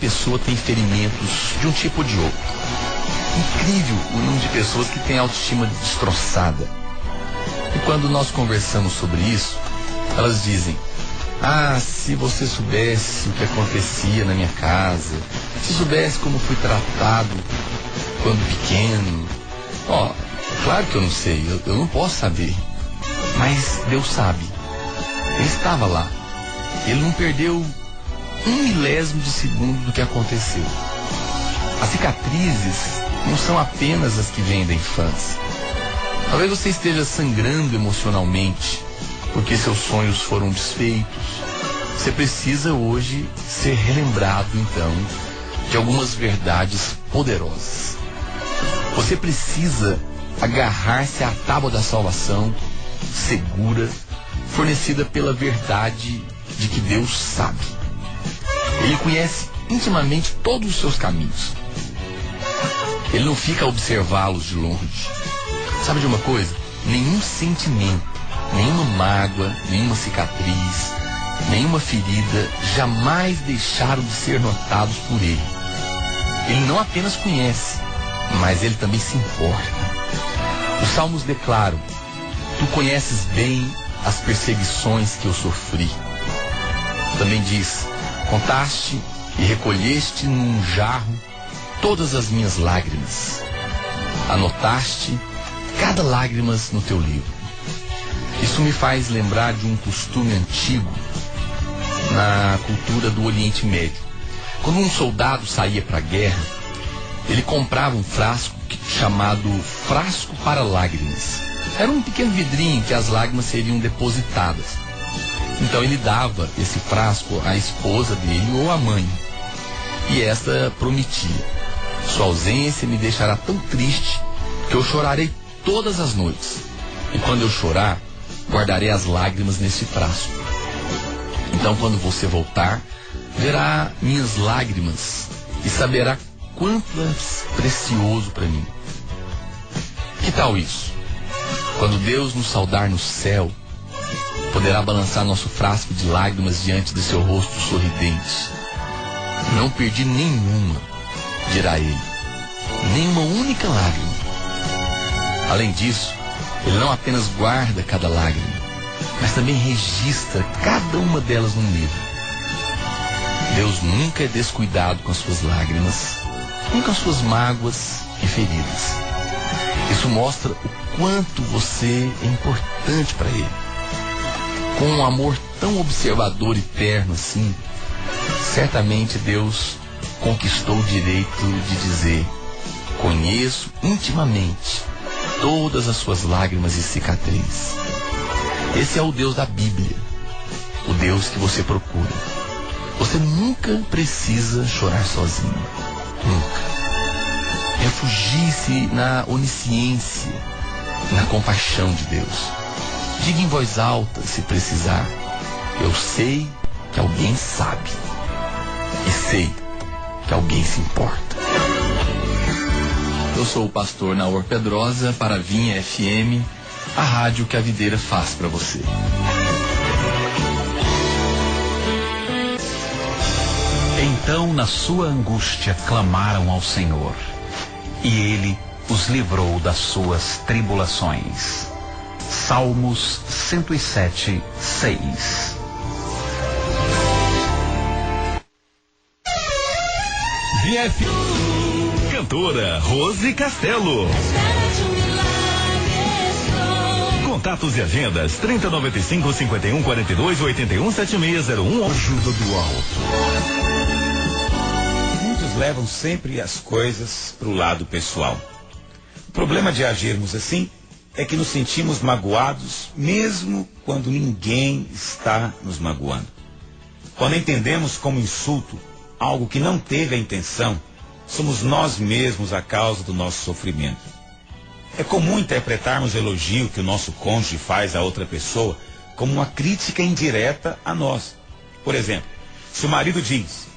pessoa tem ferimentos de um tipo ou de outro. Incrível o número de pessoas que têm autoestima destroçada. E quando nós conversamos sobre isso, elas dizem: ah, se você soubesse o que acontecia na minha casa, se soubesse como fui tratado quando pequeno. Ó, claro que eu não sei, eu não posso saber. Mas Deus sabe. Ele estava lá. Ele não perdeu um milésimo de segundo do que aconteceu. As cicatrizes não são apenas as que vêm da infância. Talvez você esteja sangrando emocionalmente porque seus sonhos foram desfeitos. Você precisa hoje ser relembrado, então, de algumas verdades poderosas. Você precisa agarrar-se à tábua da salvação segura, fornecida pela verdade de que Deus sabe. Ele conhece intimamente todos os seus caminhos. Ele não fica a observá-los de longe. Sabe de uma coisa? Nenhum sentimento, nenhuma mágoa, nenhuma cicatriz, nenhuma ferida jamais deixaram de ser notados por ele. Ele não apenas conhece, mas ele também se importa. Os salmos declaram: tu conheces bem as perseguições que eu sofri. Também diz: contaste e recolheste num jarro todas as minhas lágrimas. Anotaste cada lágrima no teu livro. Isso me faz lembrar de um costume antigo na cultura do Oriente Médio. Quando um soldado saía para a guerra, ele comprava um frasco chamado frasco para lágrimas. Era um pequeno vidrinho que as lágrimas seriam depositadas. Então ele dava esse frasco à esposa dele ou à mãe. E esta prometia: sua ausência me deixará tão triste que eu chorarei todas as noites. E quando eu chorar, guardarei as lágrimas nesse frasco. Então quando você voltar, verá minhas lágrimas e saberá quanto é precioso para mim. Que tal isso? Quando Deus nos saudar no céu, poderá balançar nosso frasco de lágrimas diante de seu rosto sorridente. Não perdi nenhuma, dirá ele, nenhuma única lágrima. Além disso, ele não apenas guarda cada lágrima, mas também registra cada uma delas num livro. Deus nunca é descuidado com as suas lágrimas, nem com as suas mágoas e feridas. Isso mostra o quanto você é importante para ele. Com um amor tão observador e terno assim, certamente Deus conquistou o direito de dizer: conheço intimamente todas as suas lágrimas e cicatrizes. Esse é o Deus da Bíblia, o Deus que você procura. Você nunca precisa chorar sozinho, nunca. Refugie-se na onisciência, na compaixão de Deus. Diga em voz alta, se precisar: eu sei que alguém sabe, e sei que alguém se importa. Eu sou o pastor Naor Pedrosa para a Vinha FM, a rádio que a videira faz para você. Então, na sua angústia, clamaram ao Senhor, e Ele os livrou das suas tribulações. Salmos 107, 6. Cantora Rose Castelo. Contatos e agendas 3095 51 42 81 7601. Ajuda do alto. Muitos levam sempre as coisas para o lado pessoal. O problema de agirmos assim é que nos sentimos magoados mesmo quando ninguém está nos magoando. Quando entendemos como insulto algo que não teve a intenção, somos nós mesmos a causa do nosso sofrimento. É comum interpretarmos o elogio que o nosso cônjuge faz a outra pessoa como uma crítica indireta a nós. Por exemplo, se o marido diz: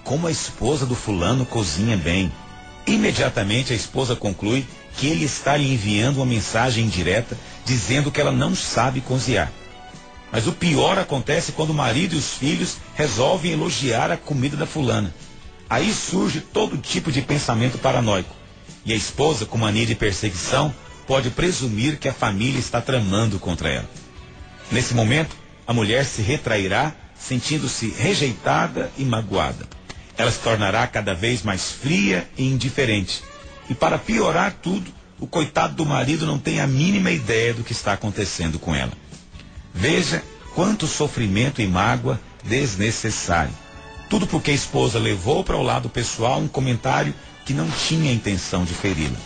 como a esposa do fulano cozinha bem, imediatamente a esposa conclui que ele está lhe enviando uma mensagem indireta dizendo que ela não sabe cozinhar. Mas o pior acontece quando o marido e os filhos resolvem elogiar a comida da fulana. Aí surge todo tipo de pensamento paranoico. E a esposa, com mania de perseguição, pode presumir que a família está tramando contra ela. Nesse momento, a mulher se retrairá, sentindo-se rejeitada e magoada. Ela se tornará cada vez mais fria e indiferente. E para piorar tudo, o coitado do marido não tem a mínima ideia do que está acontecendo com ela. Veja quanto sofrimento e mágoa desnecessário. Tudo porque a esposa levou para o lado pessoal um comentário que não tinha intenção de feri-la.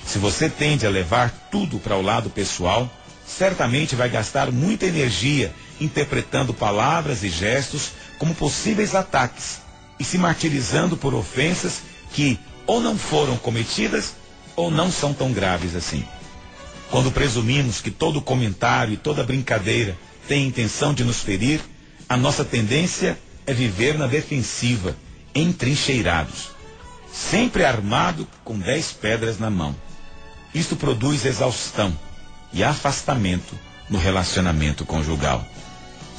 Se você tende a levar tudo para o lado pessoal, certamente vai gastar muita energia interpretando palavras e gestos como possíveis ataques e se martirizando por ofensas que ou não foram cometidas ou não são tão graves assim. Quando presumimos que todo comentário e toda brincadeira tem intenção de nos ferir, a nossa tendência é viver na defensiva, entrincheirados, sempre armado com 10 pedras na mão. Isto produz exaustão e afastamento no relacionamento conjugal.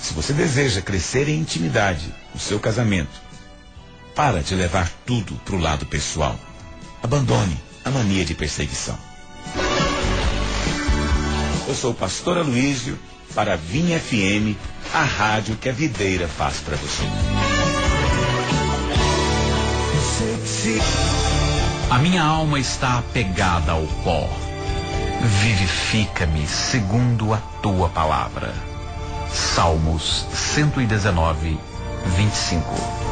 Se você deseja crescer em intimidade no seu casamento, para de levar tudo para o lado pessoal. Abandone a mania de perseguição. Eu sou o pastor Aloísio para a Vinha FM, a rádio que a videira faz para você. A minha alma está apegada ao pó. Vivifica-me segundo a tua palavra. Salmos 119, 25.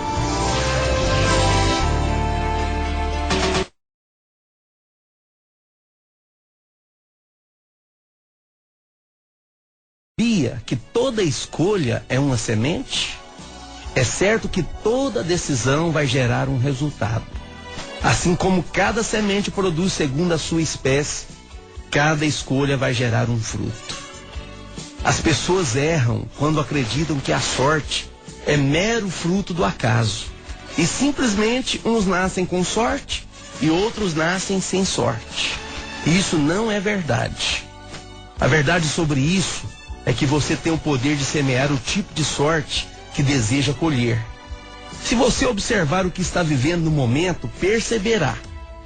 Sabia que toda escolha é uma semente? É certo que toda decisão vai gerar um resultado. Assim como cada semente produz segundo a sua espécie, cada escolha vai gerar um fruto. As pessoas erram quando acreditam que a sorte é mero fruto do acaso. E simplesmente uns nascem com sorte e outros nascem sem sorte. Isso não é verdade. A verdade sobre isso é que você tem o poder de semear o tipo de sorte que deseja colher. Se você observar o que está vivendo no momento, perceberá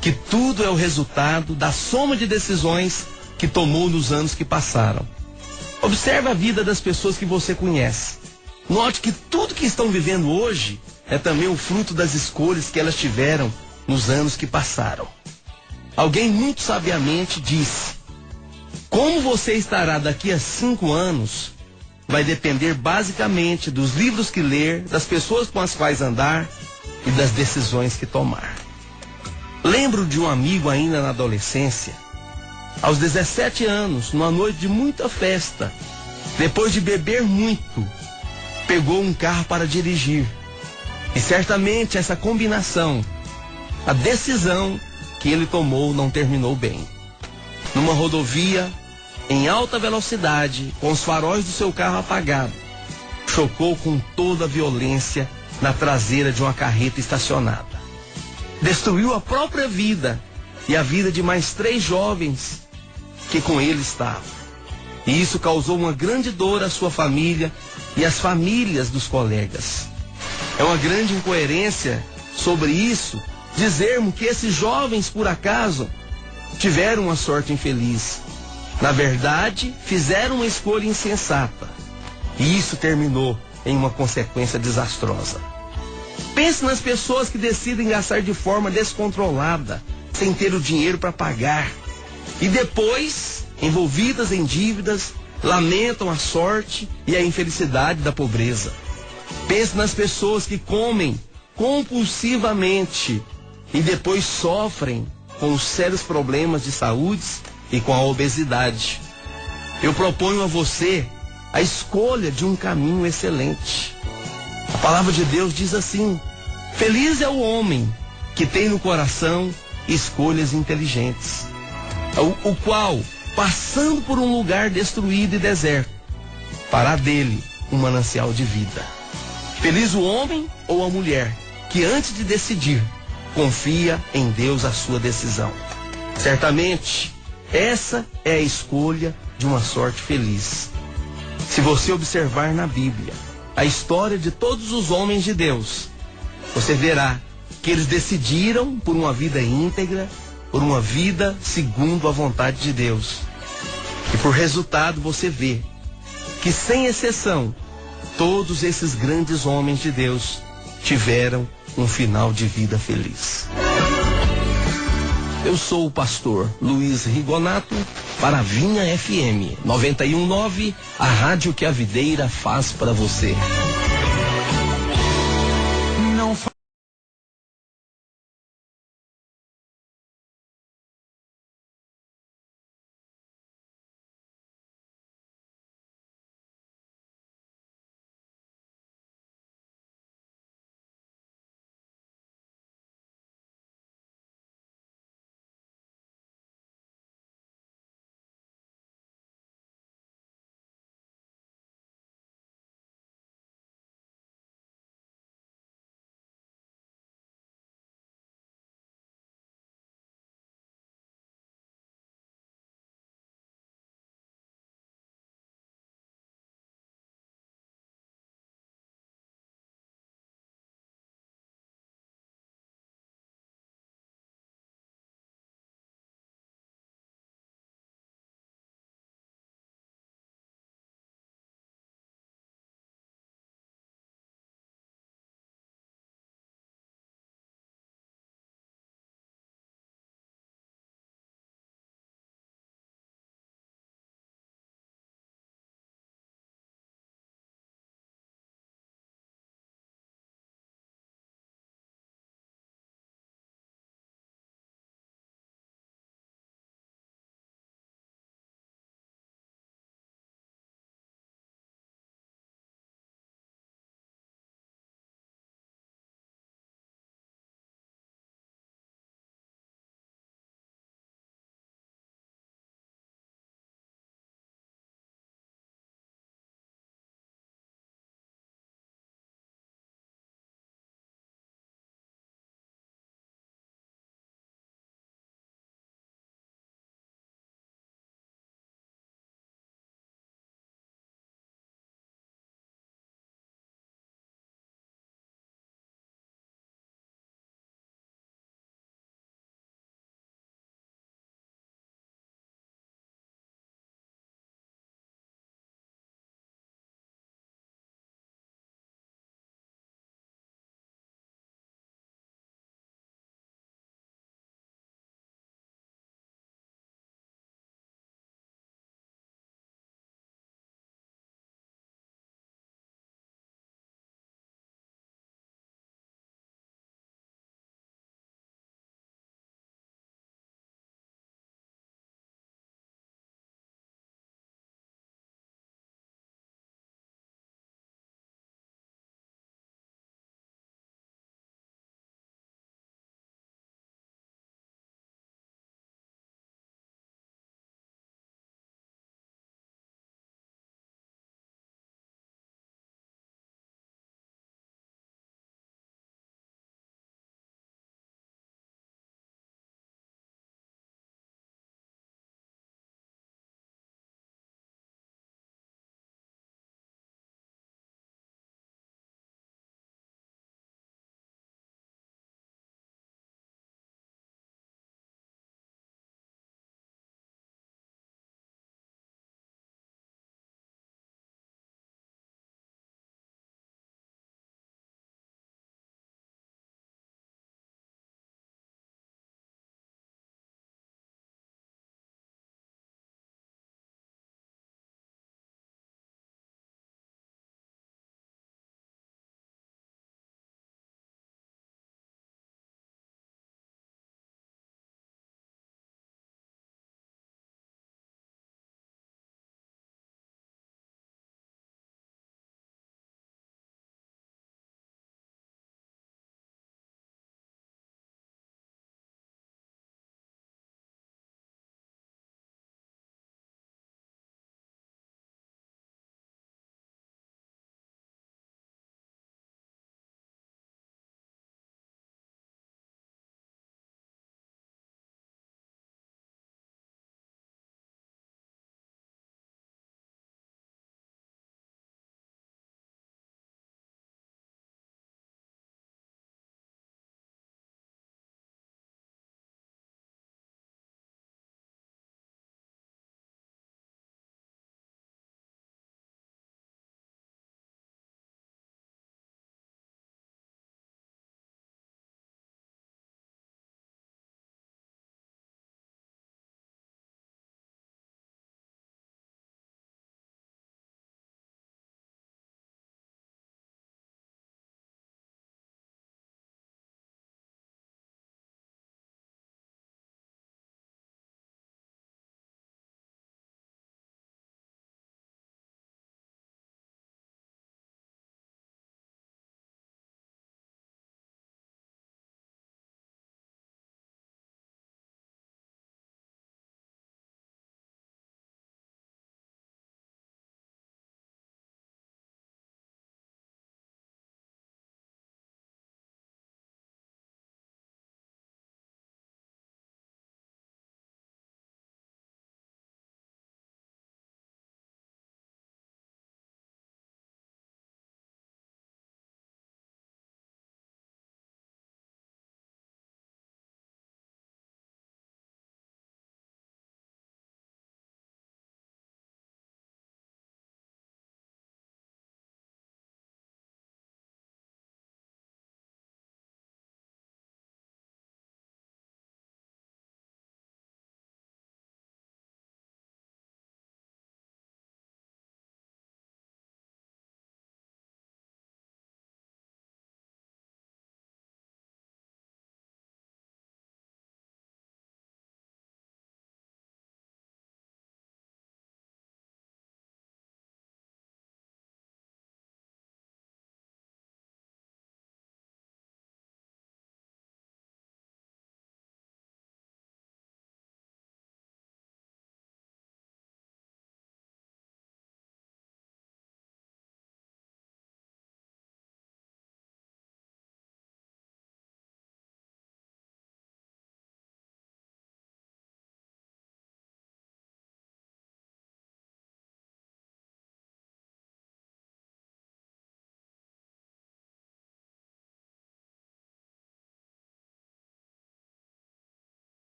que tudo é o resultado da soma de decisões que tomou nos anos que passaram. Observe a vida das pessoas que você conhece. Note que tudo que estão vivendo hoje é também o fruto das escolhas que elas tiveram nos anos que passaram. Alguém muito sabiamente disse: como você estará daqui a 5 anos vai depender basicamente dos livros que ler, das pessoas com as quais andar e das decisões que tomar. Lembro de um amigo ainda na adolescência. Aos 17 anos, numa noite de muita festa, depois de beber muito, pegou um carro para dirigir. E certamente essa combinação, a decisão que ele tomou não terminou bem. Numa rodovia, em alta velocidade, com os faróis do seu carro apagados, chocou com toda a violência na traseira de uma carreta estacionada. Destruiu a própria vida e a vida de mais 3 jovens que com ele estavam. E isso causou uma grande dor à sua família e às famílias dos colegas. É uma grande incoerência sobre isso dizermos que esses jovens, por acaso, tiveram uma sorte infeliz. Na verdade, fizeram uma escolha insensata. E isso terminou em uma consequência desastrosa. Pense nas pessoas que decidem gastar de forma descontrolada, sem ter o dinheiro para pagar. E depois, envolvidas em dívidas, lamentam a sorte e a infelicidade da pobreza. Pense nas pessoas que comem compulsivamente e depois sofrem com os sérios problemas de saúde e com a obesidade. Eu proponho a você a escolha de um caminho excelente. A palavra de Deus diz assim: feliz é o homem que tem no coração escolhas inteligentes, o qual, passando por um lugar destruído e deserto, fará dele um manancial de vida. Feliz o homem ou a mulher que, antes de decidir, confia em Deus a sua decisão. Certamente, essa é a escolha de uma sorte feliz. Se você observar na Bíblia a história de todos os homens de Deus, você verá que eles decidiram por uma vida íntegra, por uma vida segundo a vontade de Deus. E por resultado você vê que, sem exceção, todos esses grandes homens de Deus tiveram um final de vida feliz. Eu sou o pastor Luiz Rigonato para a Vinha FM 91.9, a rádio que a videira faz para você. Não